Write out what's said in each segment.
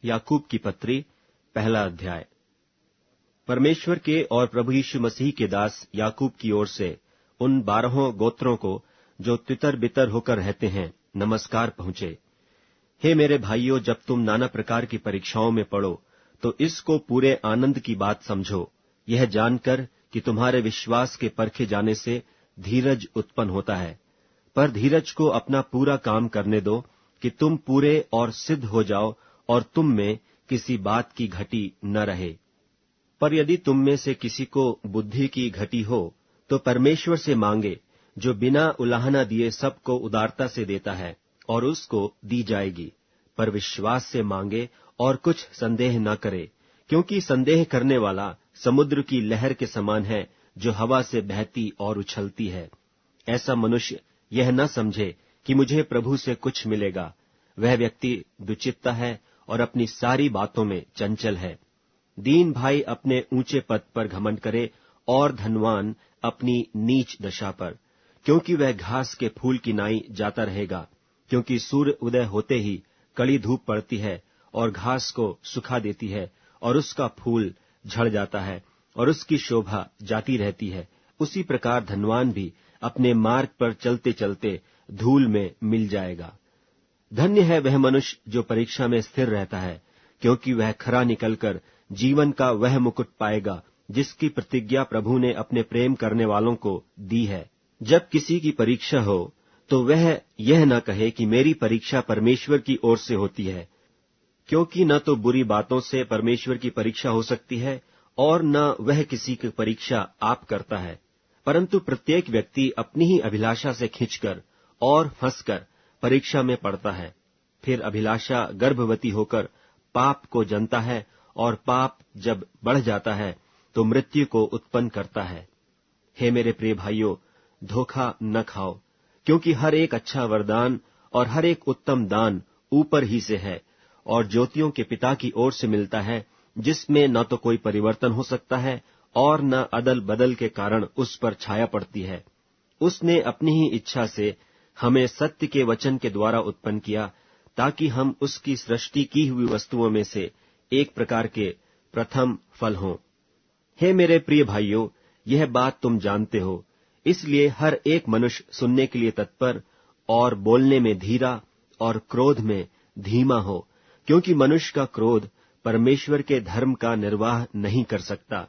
याकूब की पत्री पहला अध्याय। परमेश्वर के और प्रभु यीशु मसीह के दास याकूब की ओर से उन 12 गोत्रों को जो तितर बितर होकर रहते हैं नमस्कार पहुंचे। हे मेरे भाइयों, जब तुम नाना प्रकार की परीक्षाओं में पड़ो तो इसको पूरे आनंद की बात समझो, यह जानकर कि तुम्हारे विश्वास के परखे जाने से धीरज उत्पन्न होता है। पर धीरज को अपना पूरा काम करने दो कि तुम पूरे और सिद्ध हो जाओ और तुम में किसी बात की घटी न रहे। पर यदि तुम में से किसी को बुद्धि की घटी हो तो परमेश्वर से मांगे, जो बिना उलाहना दिए सबको उदारता से देता है, और उसको दी जाएगी। पर विश्वास से मांगे और कुछ संदेह न करे, क्योंकि संदेह करने वाला समुद्र की लहर के समान है, जो हवा से बहती और उछलती है। ऐसा मनुष्य यह न समझे कि मुझे प्रभु से कुछ मिलेगा। वह व्यक्ति दुचित्ता है और अपनी सारी बातों में चंचल है। दीन भाई अपने ऊंचे पद पर घमंड करे और धनवान अपनी नीच दशा पर, क्योंकि वह घास के फूल की नाई जाता रहेगा। क्योंकि सूर्य उदय होते ही कड़ी धूप पड़ती है और घास को सुखा देती है, और उसका फूल झड़ जाता है और उसकी शोभा जाती रहती है। उसी प्रकार धनवान भी अपने मार्ग पर चलते चलते धूल में मिल जाएगा। धन्य है वह मनुष्य जो परीक्षा में स्थिर रहता है, क्योंकि वह खरा निकलकर जीवन का वह मुकुट पाएगा जिसकी प्रतिज्ञा प्रभु ने अपने प्रेम करने वालों को दी है। जब किसी की परीक्षा हो तो वह यह न कहे कि मेरी परीक्षा परमेश्वर की ओर से होती है, क्योंकि न तो बुरी बातों से परमेश्वर की परीक्षा हो सकती है और न वह किसी की परीक्षा आप करता है, परंतु प्रत्येक व्यक्ति अपनी ही अभिलाषा से खींचकर और फंसकर परीक्षा में पड़ता है। फिर अभिलाषा गर्भवती होकर पाप को जनता है, और पाप जब बढ़ जाता है तो मृत्यु को उत्पन्न करता है। हे मेरे प्रिय भाइयों, धोखा न खाओ, क्योंकि हर एक अच्छा वरदान और हर एक उत्तम दान ऊपर ही से है और ज्योतियों के पिता की ओर से मिलता है, जिसमें न तो कोई परिवर्तन हो सकता है और न अदल बदल के कारण उस पर छाया पड़ती है। उसने अपनी ही इच्छा से हमें सत्य के वचन के द्वारा उत्पन्न किया, ताकि हम उसकी सृष्टि की हुई वस्तुओं में से एक प्रकार के प्रथम फल हों। हे मेरे प्रिय भाइयों, यह बात तुम जानते हो, इसलिए हर एक मनुष्य सुनने के लिए तत्पर और बोलने में धीरा और क्रोध में धीमा हो, क्योंकि मनुष्य का क्रोध परमेश्वर के धर्म का निर्वाह नहीं कर सकता।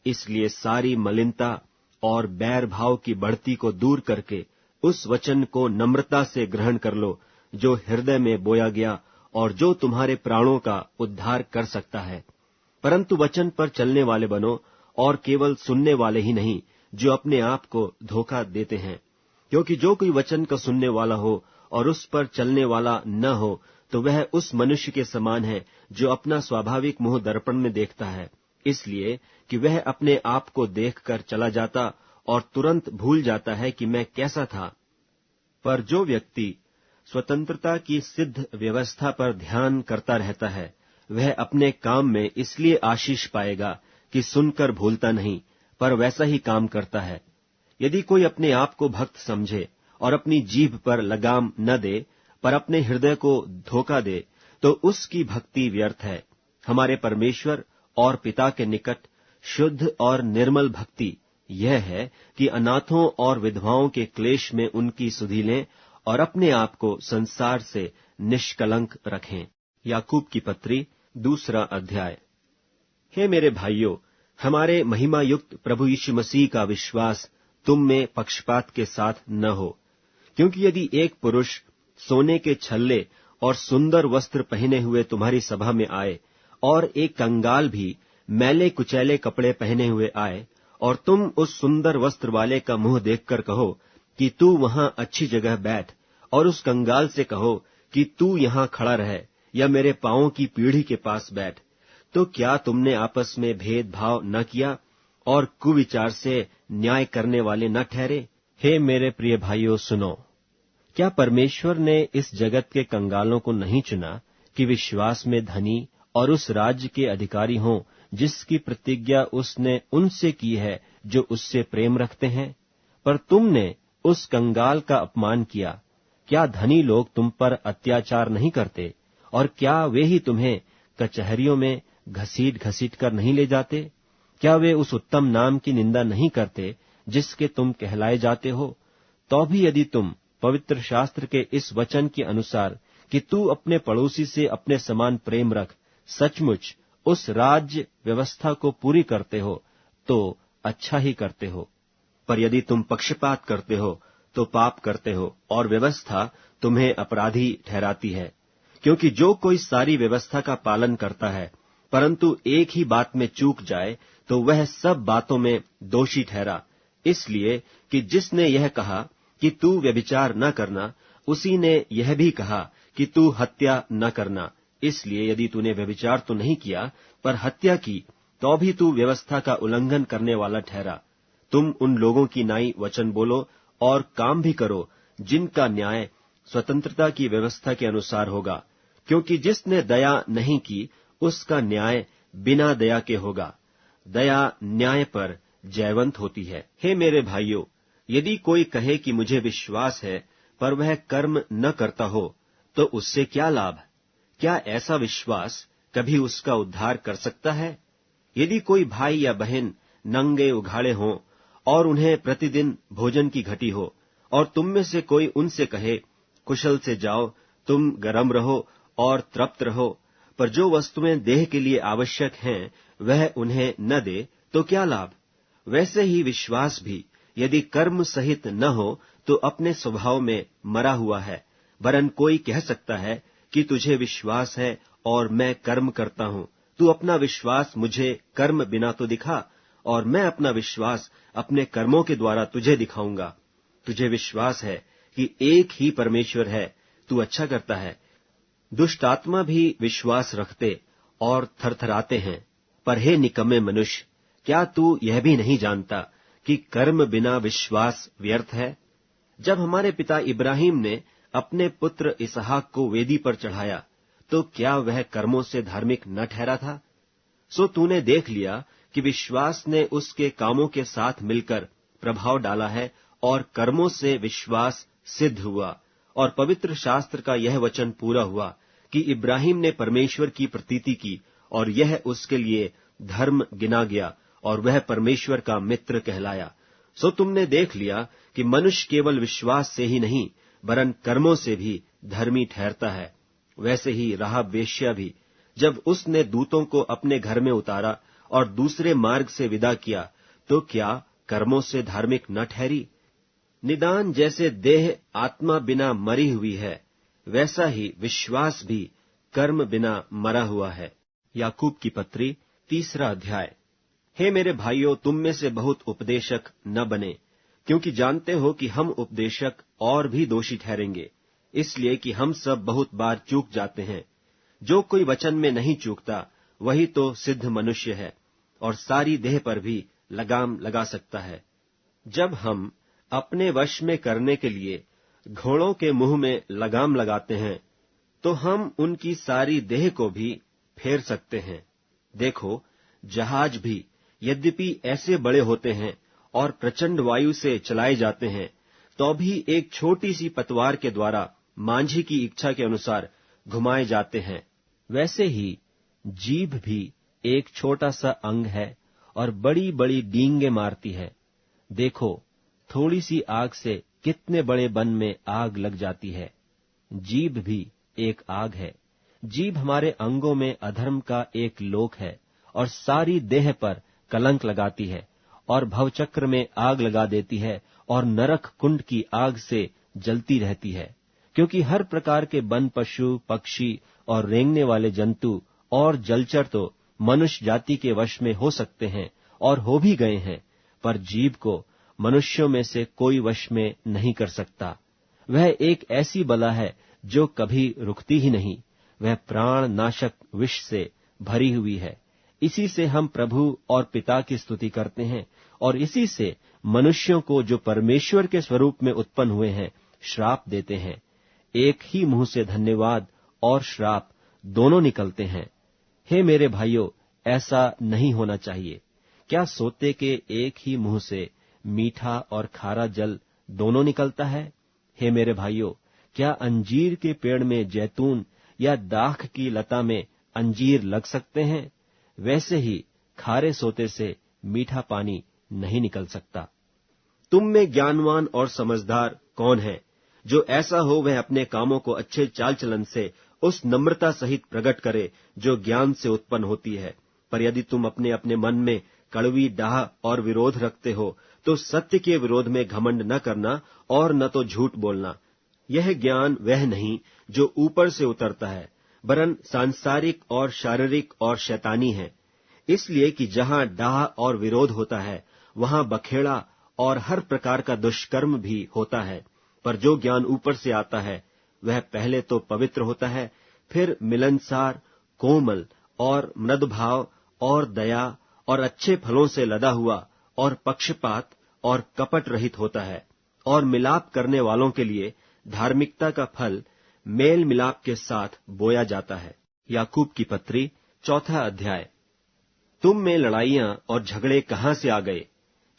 इसलिए सारी मलिनता और बैर भाव की बढ़ती को दूर करके उस वचन को नम्रता से ग्रहण कर लो, जो हृदय में बोया गया और जो तुम्हारे प्राणों का उद्धार कर सकता है। परंतु वचन पर चलने वाले बनो, और केवल सुनने वाले ही नहीं, जो अपने आप को धोखा देते हैं। क्योंकि जो कोई वचन का सुनने वाला हो और उस पर चलने वाला न हो, तो वह उस मनुष्य के समान है जो अपना स्वाभाविक मुंह दर्पण में देखता है, इसलिए कि वह अपने आप को देखकर चला जाता और तुरंत भूल जाता है कि मैं कैसा था। पर जो व्यक्ति स्वतंत्रता की सिद्ध व्यवस्था पर ध्यान करता रहता है, वह अपने काम में इसलिए आशीष पाएगा कि सुनकर भूलता नहीं, पर वैसा ही काम करता है। यदि कोई अपने आप को भक्त समझे और अपनी जीभ पर लगाम न दे, पर अपने हृदय को धोखा दे, तो उसकी भक्ति व्यर्थ है। हमारे परमेश्वर और पिता के निकट शुद्ध और निर्मल भक्ति यह है कि अनाथों और विधवाओं के क्लेश में उनकी सुधि लें और अपने आप को संसार से निष्कलंक रखें। याकूब की पत्री दूसरा अध्याय। हे मेरे भाइयों, हमारे महिमा युक्त प्रभु यीशु मसीह का विश्वास तुम में पक्षपात के साथ न हो, क्योंकि यदि एक पुरुष सोने के छल्ले और सुंदर वस्त्र पहने हुए तुम्हारी सभा में आए और एक कंगाल भी मैले कुचैले कपड़े पहने हुए आए, और तुम उस सुंदर वस्त्र वाले का मुंह देखकर कहो कि तू वहां अच्छी जगह बैठ, और उस कंगाल से कहो कि तू यहां खड़ा रह या मेरे पांवों की पीढ़ी के पास बैठ, तो क्या तुमने आपस में भेदभाव न किया और कुविचार से न्याय करने वाले न ठहरे? हे मेरे प्रिय भाइयों, सुनो, क्या परमेश्वर ने इस जगत के कंगालों को नहीं चुना कि विश्वास में धनी और उस राज्य के अधिकारी हों जिसकी प्रतिज्ञा उसने उनसे की है जो उससे प्रेम रखते हैं? पर तुमने उस कंगाल का अपमान किया। क्या धनी लोग तुम पर अत्याचार नहीं करते? और क्या वे ही तुम्हें कचहरियों में घसीट घसीट कर नहीं ले जाते? क्या वे उस उत्तम नाम की निंदा नहीं करते जिसके तुम कहलाए जाते हो? तो भी यदि तुम पवित्र शास्त्र के इस वचन के अनुसार कि तू अपने पड़ोसी से अपने समान प्रेम रख, सचमुच उस राज्य व्यवस्था को पूरी करते हो, तो अच्छा ही करते हो। पर यदि तुम पक्षपात करते हो तो पाप करते हो, और व्यवस्था तुम्हें अपराधी ठहराती है। क्योंकि जो कोई सारी व्यवस्था का पालन करता है, परंतु एक ही बात में चूक जाए, तो वह सब बातों में दोषी ठहरा। इसलिए कि जिसने यह कहा कि तू व्यभिचार न करना, उसी ने यह भी कहा कि तू हत्या न करना। इसलिए यदि तूने व्यभिचार तो नहीं किया, पर हत्या की, तो भी तू व्यवस्था का उल्लंघन करने वाला ठहरा। तुम उन लोगों की नाई वचन बोलो और काम भी करो जिनका न्याय स्वतंत्रता की व्यवस्था के अनुसार होगा, क्योंकि जिसने दया नहीं की उसका न्याय बिना दया के होगा। दया न्याय पर जयवंत होती है। हे मेरे भाइयों, यदि कोई कहे कि मुझे विश्वास है पर वह कर्म न करता हो, तो उससे क्या लाभ? क्या ऐसा विश्वास कभी उसका उद्धार कर सकता है? यदि कोई भाई या बहन नंगे उघाड़े हों और उन्हें प्रतिदिन भोजन की घटी हो, और तुम में से कोई उनसे कहे, कुशल से जाओ, तुम गर्म रहो और तृप्त रहो, पर जो वस्तुएं देह के लिए आवश्यक हैं वह उन्हें न दे, तो क्या लाभ? वैसे ही विश्वास भी यदि कर्म सहित न हो तो अपने स्वभाव में मरा हुआ है। वरन कोई कह सकता है कि तुझे विश्वास है और मैं कर्म करता हूं, तू अपना विश्वास मुझे कर्म बिना तो दिखा, और मैं अपना विश्वास अपने कर्मों के द्वारा तुझे दिखाऊंगा। तुझे विश्वास है कि एक ही परमेश्वर है, तू अच्छा करता है। दुष्ट आत्मा भी विश्वास रखते और थरथराते हैं। पर हे निकम्मे मनुष्य, क्या तू यह भी नहीं जानता कि कर्म बिना विश्वास व्यर्थ है? जब हमारे पिता इब्राहिम ने अपने पुत्र इसहाक को वेदी पर चढ़ाया, तो क्या वह कर्मों से धार्मिक न ठहरा था? सो तूने देख लिया कि विश्वास ने उसके कामों के साथ मिलकर प्रभाव डाला है, और कर्मों से विश्वास सिद्ध हुआ। और पवित्र शास्त्र का यह वचन पूरा हुआ कि इब्राहिम ने परमेश्वर की प्रतीति की, और यह उसके लिए धर्म गिना गया, और वह परमेश्वर का मित्र कहलाया। सो तुमने देख लिया कि मनुष्य केवल विश्वास से ही नहीं, वरन कर्मों से भी धर्मी ठहरता है। वैसे ही राहाब वेश्या भी, जब उसने दूतों को अपने घर में उतारा और दूसरे मार्ग से विदा किया, तो क्या कर्मों से धार्मिक न ठहरी? निदान जैसे देह आत्मा बिना मरी हुई है, वैसा ही विश्वास भी कर्म बिना मरा हुआ है। याकूब की पत्री 3 अध्याय। हे मेरे भाइयों, तुम में से बहुत उपदेशक न बने, क्योंकि जानते हो कि हम उपदेशक और भी दोषी ठहरेंगे, इसलिए कि हम सब बहुत बार चूक जाते हैं। जो कोई वचन में नहीं चूकता, वही तो सिद्ध मनुष्य है, और सारी देह पर भी लगाम लगा सकता है। जब हम अपने वश में करने के लिए घोड़ों के मुंह में लगाम लगाते हैं, तो हम उनकी सारी देह को भी फेर सकते हैं। देखो, जहाज भी यद्यपि ऐसे बड़े होते हैं और प्रचंड वायु से चलाए जाते हैं, तो भी एक छोटी सी पतवार के द्वारा मांझी की इच्छा के अनुसार घुमाए जाते हैं। वैसे ही जीभ भी एक छोटा सा अंग है और बड़ी बड़ी डींगे मारती है। देखो, थोड़ी सी आग से कितने बड़े वन में आग लग जाती है। जीभ भी एक आग है। जीभ हमारे अंगों में अधर्म का एक लोक है, और सारी देह पर कलंक लगाती है, और भवचक्र में आग लगा देती है, और नरक कुंड की आग से जलती रहती है। क्योंकि हर प्रकार के वन पशु, पक्षी और रेंगने वाले जंतु और जलचर तो मनुष्य जाति के वश में हो सकते हैं और हो भी गए हैं, पर जीभ को मनुष्यों में से कोई वश में नहीं कर सकता। वह एक ऐसी बला है जो कभी रुकती ही नहीं। वह प्राण नाशक विष से भरी हुई है। इसी से हम प्रभु और पिता की स्तुति करते हैं, और इसी से मनुष्यों को जो परमेश्वर के स्वरूप में उत्पन्न हुए हैं श्राप देते हैं। एक ही मुंह से धन्यवाद और श्राप दोनों निकलते हैं। हे मेरे भाइयों, ऐसा नहीं होना चाहिए। क्या सोते के एक ही मुंह से मीठा और खारा जल दोनों निकलता है? हे मेरे भाइयों, क्या अंजीर के पेड़ में जैतून या दाख की लता में अंजीर लग सकते हैं, वैसे ही खारे सोते से मीठा पानी नहीं निकल सकता। तुम में ज्ञानवान और समझदार कौन है, जो ऐसा हो वह अपने कामों को अच्छे चाल चलन से उस नम्रता सहित प्रकट करे जो ज्ञान से उत्पन्न होती है। पर यदि तुम अपने अपने मन में कड़वी डाह और विरोध रखते हो, तो सत्य के विरोध में घमंड न करना और न तो झूठ बोलना। यह ज्ञान वह नहीं जो ऊपर से उतरता है, वरन सांसारिक और शारीरिक और शैतानी है। इसलिए कि जहां डाह और विरोध होता है, वहां बखेड़ा और हर प्रकार का दुष्कर्म भी होता है। पर जो ज्ञान ऊपर से आता है, वह पहले तो पवित्र होता है, फिर मिलनसार, कोमल और मृदुभाव और दया और अच्छे फलों से लदा हुआ और पक्षपात और कपट रहित होता है, और मिलाप करने वालों के लिए धार्मिकता का फल मेल मिलाप के साथ बोया जाता है। याकूब की पत्री 4 अध्याय। तुम में लड़ाइयां और झगड़े कहां से आ गए?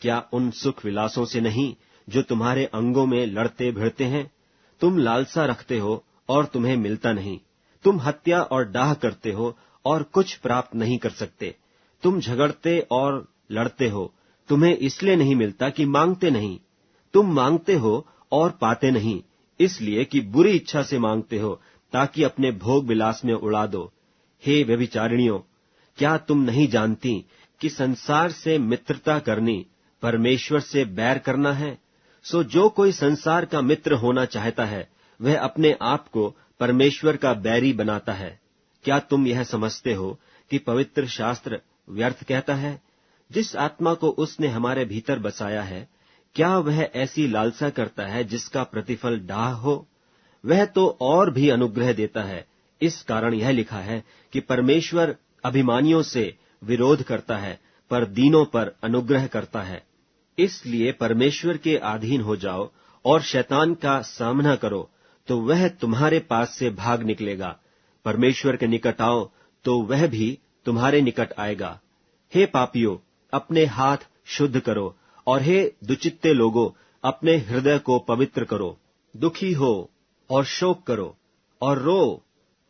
क्या उन सुख विलासों से नहीं जो तुम्हारे अंगों में लड़ते भिड़ते हैं? तुम लालसा रखते हो और तुम्हें मिलता नहीं। तुम हत्या और डाह करते हो और कुछ प्राप्त नहीं कर सकते। तुम झगड़ते और लड़ते हो, तुम्हें इसलिए नहीं मिलता कि मांगते नहीं। तुम मांगते हो और पाते नहीं, इसलिए कि बुरी इच्छा से मांगते हो, ताकि अपने भोग विलास में उड़ा दो। हे व्यभिचारिणियों, क्या तुम नहीं जानती कि संसार से मित्रता करनी परमेश्वर से बैर करना है? सो जो कोई संसार का मित्र होना चाहता है, वह अपने आप को परमेश्वर का बैरी बनाता है। क्या तुम यह समझते हो कि पवित्र शास्त्र व्यर्थ कहता है? जिस आत्मा को उसने हमारे भीतर बसाया है, क्या वह ऐसी लालसा करता है जिसका प्रतिफल डाह हो? वह तो और भी अनुग्रह देता है। इस कारण यह लिखा है कि परमेश्वर अभिमानियों से विरोध करता है, पर दीनों पर अनुग्रह करता है। इसलिए परमेश्वर के अधीन हो जाओ और शैतान का सामना करो, तो वह तुम्हारे पास से भाग निकलेगा। परमेश्वर के निकट आओ, तो वह भी तुम्हारे निकट आएगा। हे पापियों, अपने हाथ शुद्ध करो, और हे दुचित्ते लोगों, अपने हृदय को पवित्र करो। दुखी हो और शोक करो और रो।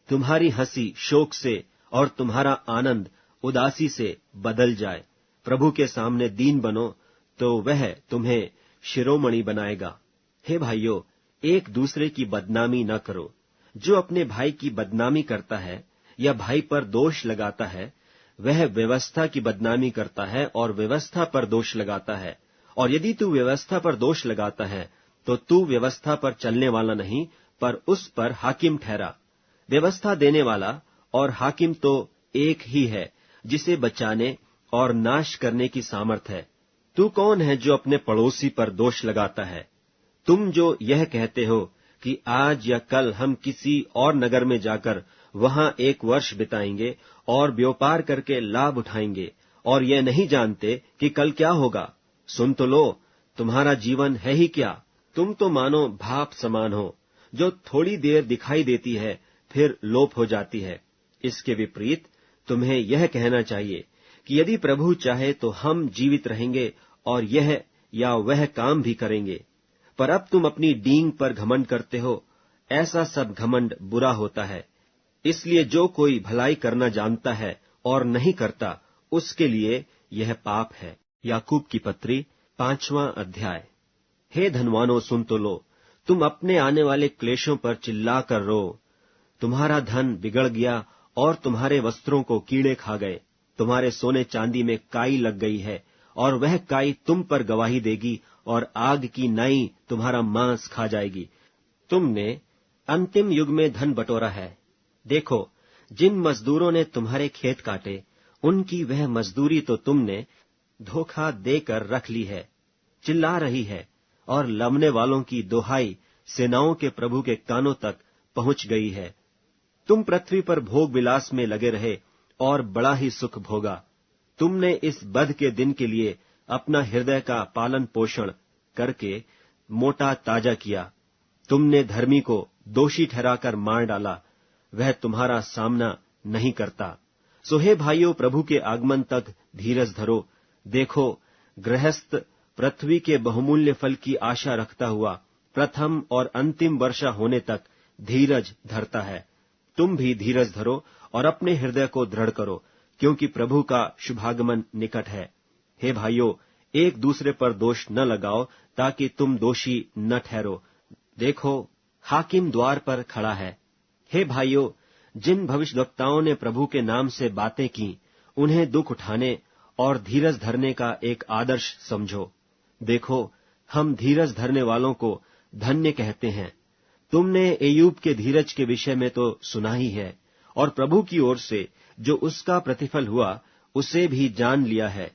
तुम्हारी हंसी शोक से और तुम्हारा आनंद उदासी से बदल जाए। प्रभु के सामने दीन बनो, तो वह तुम्हें शिरोमणि बनाएगा। हे भाइयों, एक दूसरे की बदनामी न करो। जो अपने भाई की बदनामी करता है या भाई पर दोष लगाता है, वह व्यवस्था की बदनामी करता है और व्यवस्था पर दोष लगाता है। और यदि तू व्यवस्था पर दोष लगाता है, तो तू व्यवस्था पर चलने वाला नहीं, पर उस पर हाकिम ठहरा। व्यवस्था देने वाला और हाकिम तो एक ही है, जिसे बचाने और नाश करने की सामर्थ है। तू कौन है जो अपने पड़ोसी पर दोष लगाता है? तुम जो यह कहते हो कि आज या कल हम किसी और नगर में जाकर वहां 1 वर्ष बिताएंगे और व्यापार करके लाभ उठाएंगे, और यह नहीं जानते कि कल क्या होगा। सुन तो लो, तुम्हारा जीवन है ही क्या? तुम तो मानो भाप समान हो, जो थोड़ी देर दिखाई देती है, फिर लोप हो जाती है। इसके विपरीत तुम्हें यह कहना चाहिए कि यदि प्रभु चाहे तो हम जीवित रहेंगे और यह या वह काम भी करेंगे। पर अब तुम अपनी डींग पर घमंड करते हो। ऐसा सब घमंड बुरा होता है। इसलिए जो कोई भलाई करना जानता है और नहीं करता, उसके लिए यह पाप है। याकूब की पत्री 5वां अध्याय। हे धनवानों, सुन तो लो, तुम अपने आने वाले क्लेशों पर चिल्ला कर रो। तुम्हारा धन बिगड़ गया और तुम्हारे वस्त्रों को कीड़े खा गए। तुम्हारे सोने चांदी में काई लग गई है, और वह काई तुम पर गवाही देगी, और आग की नाई तुम्हारा मांस खा जाएगी। तुमने अंतिम युग में धन बटोरा है। देखो, जिन मजदूरों ने तुम्हारे खेत काटे, उनकी वह मजदूरी तो तुमने धोखा देकर रख ली है। चिल्ला रही है, और लमने वालों की दोहाई सेनाओं के प्रभु के कानों तक पहुंच गई है। तुम पृथ्वी पर भोग विलास में लगे रहे और बड़ा ही सुख भोगा। तुमने इस बध के दिन के लिए अपना हृदय का पालन पोषण करके मोटा ताजा किया। तुमने धर्मी को दोषी ठहराकर मार डाला, वह तुम्हारा सामना नहीं करता। सो हे भाइयों, प्रभु के आगमन तक धीरज धरो। देखो, गृहस्थ पृथ्वी के बहुमूल्य फल की आशा रखता हुआ प्रथम और अंतिम वर्षा होने तक धीरज धरता है। तुम भी धीरज धरो और अपने हृदय को दृढ़ करो, क्योंकि प्रभु का शुभागमन निकट है। हे भाइयों, एक दूसरे पर दोष न लगाओ, ताकि तुम दोषी न ठहरो। देखो, हाकिम द्वार पर खड़ा है। हे भाइयों, जिन भविष्यद्वक्ताओं ने प्रभु के नाम से बातें की, उन्हें दुख उठाने और धीरज धरने का एक आदर्श समझो। देखो, हम धीरज धरने वालों को धन्य कहते हैं। तुमने एयूब के धीरज के विषय में तो सुना ही है, और प्रभु की ओर से जो उसका प्रतिफल हुआ उसे भी जान लिया है,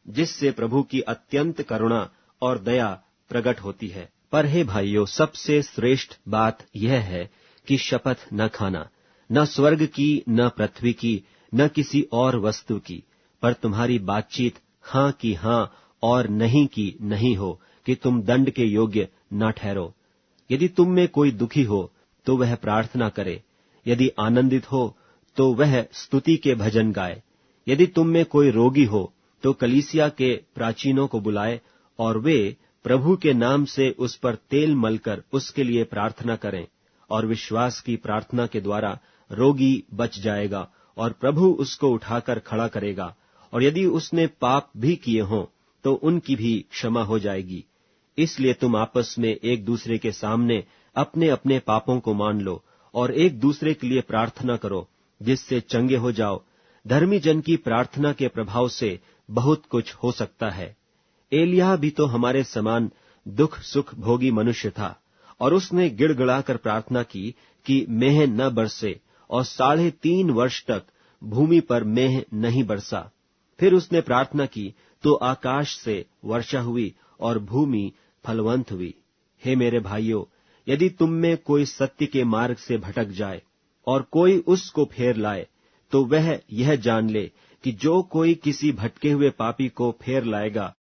जिससे प्रभु की अत्यंत करुणा और दया प्रकट होती है। पर हे भाइयों, सबसे श्रेष्ठ बात यह है कि शपथ न खाना, न स्वर्ग की, न पृथ्वी की, न किसी और वस्तु की, पर तुम्हारी बातचीत हाँ की हाँ और नहीं की नहीं हो, कि तुम दंड के योग्य न ठहरो। यदि तुम में कोई दुखी हो तो वह प्रार्थना करे, यदि आनंदित हो तो वह स्तुति के भजन गाए। यदि तुम में कोई रोगी हो तो कलीसिया के प्राचीनों को बुलाए, और वे प्रभु के नाम से उस पर तेल मलकर उसके लिए प्रार्थना करें, और विश्वास की प्रार्थना के द्वारा रोगी बच जाएगा और प्रभु उसको उठाकर खड़ा करेगा। और यदि उसने पाप भी किए हों तो उनकी भी क्षमा हो जाएगी। इसलिए तुम आपस में एक दूसरे के सामने अपने अपने पापों को मान लो और एक दूसरे के लिए प्रार्थना करो, जिससे चंगे हो जाओ। धर्मी जन की प्रार्थना के प्रभाव से बहुत कुछ हो सकता है। एलिय्याह भी तो हमारे समान दुख सुख भोगी मनुष्य था, और उसने गिड़गिड़ाकर प्रार्थना की कि मेंह न बरसे, और 3.5 वर्ष तक भूमि पर मेंह नहीं बरसा। फिर उसने प्रार्थना की तो आकाश से वर्षा हुई और भूमि फलवंत हुई। हे मेरे भाइयों, यदि तुम में कोई सत्य के मार्ग से भटक जाए और कोई उसको फेर लाए, तो वह यह जान ले कि जो कोई किसी भटके हुए पापी को फेर लाएगा